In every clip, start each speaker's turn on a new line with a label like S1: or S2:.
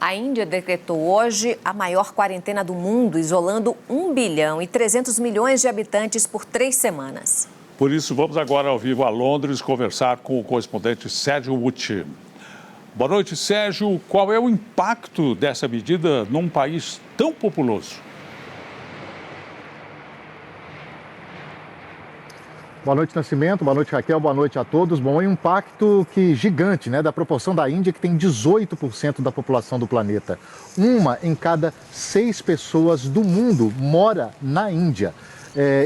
S1: A Índia decretou hoje a maior quarentena do mundo, isolando 1 bilhão e 300 milhões de habitantes por 3 semanas.
S2: Por isso, vamos agora ao vivo a Londres conversar com o correspondente Sérgio Wuttke. Boa noite, Sérgio. Qual é o impacto dessa medida num país tão populoso?
S3: Boa noite, Nascimento. Boa noite, Raquel. Boa noite a todos. Bom, é um impacto gigante, da proporção da Índia, que tem 18% da população do planeta. 1 em cada 6 pessoas do mundo mora na Índia.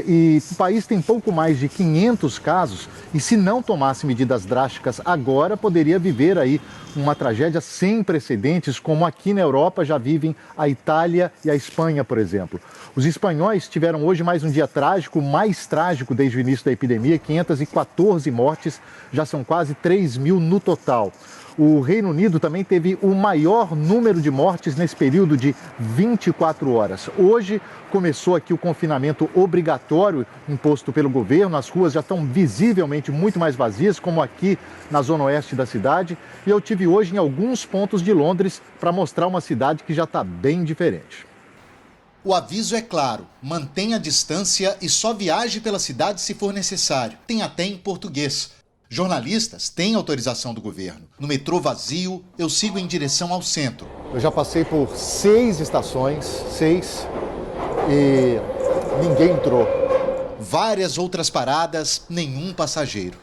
S3: E o país tem pouco mais de 500 casos e, se não tomasse medidas drásticas agora, poderia viver aí uma tragédia sem precedentes, como aqui na Europa já vivem a Itália e a Espanha, por exemplo. Os espanhóis tiveram hoje mais um dia trágico, mais trágico desde o início da epidemia, 514 mortes, já são quase 3 mil no total. O Reino Unido também teve o maior número de mortes nesse período de 24 horas. Hoje começou aqui o confinamento obrigatório imposto pelo governo. As ruas já estão visivelmente muito mais vazias, como aqui na zona oeste da cidade. E eu tive hoje em alguns pontos de Londres para mostrar uma cidade que já está bem diferente.
S4: O aviso é claro: mantenha a distância e só viaje pela cidade se for necessário. Tem até em português. Jornalistas têm autorização do governo. No metrô vazio, eu sigo em direção ao centro.
S3: Eu já passei por 6 estações, 6, e ninguém entrou.
S4: Várias outras paradas, nenhum passageiro.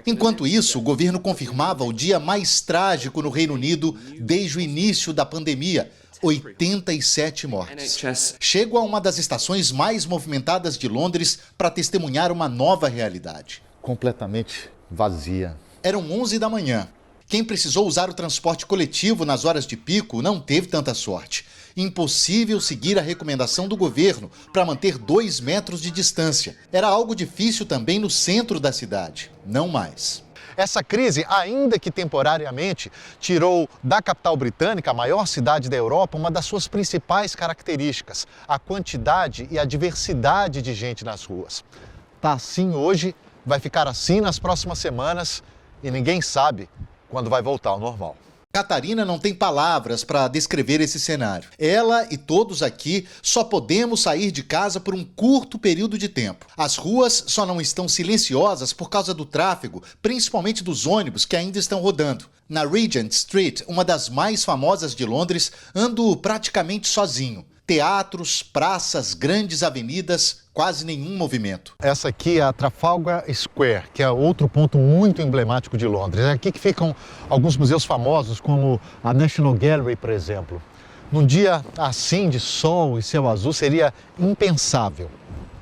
S4: Enquanto isso, o governo confirmava o dia mais trágico no Reino Unido desde o início da pandemia. 87 mortes. Chego a uma das estações mais movimentadas de Londres para testemunhar uma nova realidade.
S3: Completamente vazia.
S4: Eram 11 da manhã. Quem precisou usar o transporte coletivo nas horas de pico não teve tanta sorte. Impossível seguir a recomendação do governo para manter 2 metros de distância. Era algo difícil também no centro da cidade. Não mais.
S3: Essa crise, ainda que temporariamente, tirou da capital britânica, a maior cidade da Europa, uma das suas principais características: a quantidade e a diversidade de gente nas ruas. Tá assim hoje, vai ficar assim nas próximas semanas e ninguém sabe quando vai voltar ao normal.
S4: Catarina não tem palavras para descrever esse cenário. Ela e todos aqui só podemos sair de casa por um curto período de tempo. As ruas só não estão silenciosas por causa do tráfego, principalmente dos ônibus que ainda estão rodando. Na Regent Street, uma das mais famosas de Londres, ando praticamente sozinho. Teatros, praças, grandes avenidas, quase nenhum movimento.
S3: Essa aqui é a Trafalgar Square, que é outro ponto muito emblemático de Londres. É aqui que ficam alguns museus famosos, como a National Gallery, por exemplo. Num dia assim, de sol e céu azul, seria impensável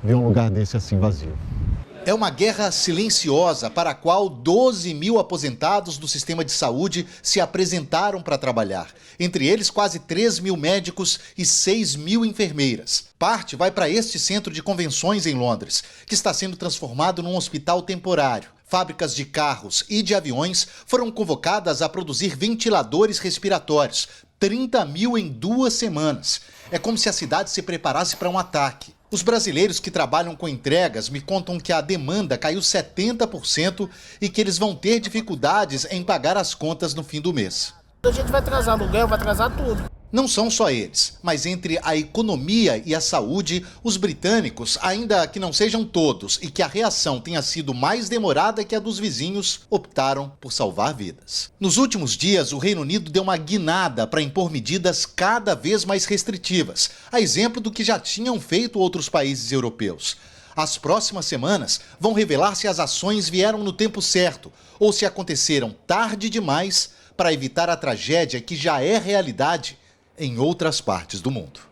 S3: ver um lugar desse assim vazio.
S4: É uma guerra silenciosa para a qual 12 mil aposentados do sistema de saúde se apresentaram para trabalhar. Entre eles, quase 3 mil médicos e 6 mil enfermeiras. Parte vai para este centro de convenções em Londres, que está sendo transformado num hospital temporário. Fábricas de carros e de aviões foram convocadas a produzir ventiladores respiratórios. 30 mil em 2 semanas. É como se a cidade se preparasse para um ataque. Os brasileiros que trabalham com entregas me contam que a demanda caiu 70% e que eles vão ter dificuldades em pagar as contas no fim do mês.
S5: A gente vai atrasar aluguel, vai atrasar tudo.
S4: Não são só eles, mas entre a economia e a saúde, os britânicos, ainda que não sejam todos e que a reação tenha sido mais demorada que a dos vizinhos, optaram por salvar vidas. Nos últimos dias, o Reino Unido deu uma guinada para impor medidas cada vez mais restritivas, a exemplo do que já tinham feito outros países europeus. As próximas semanas vão revelar se as ações vieram no tempo certo ou se aconteceram tarde demais para evitar a tragédia que já é realidade em outras partes do mundo.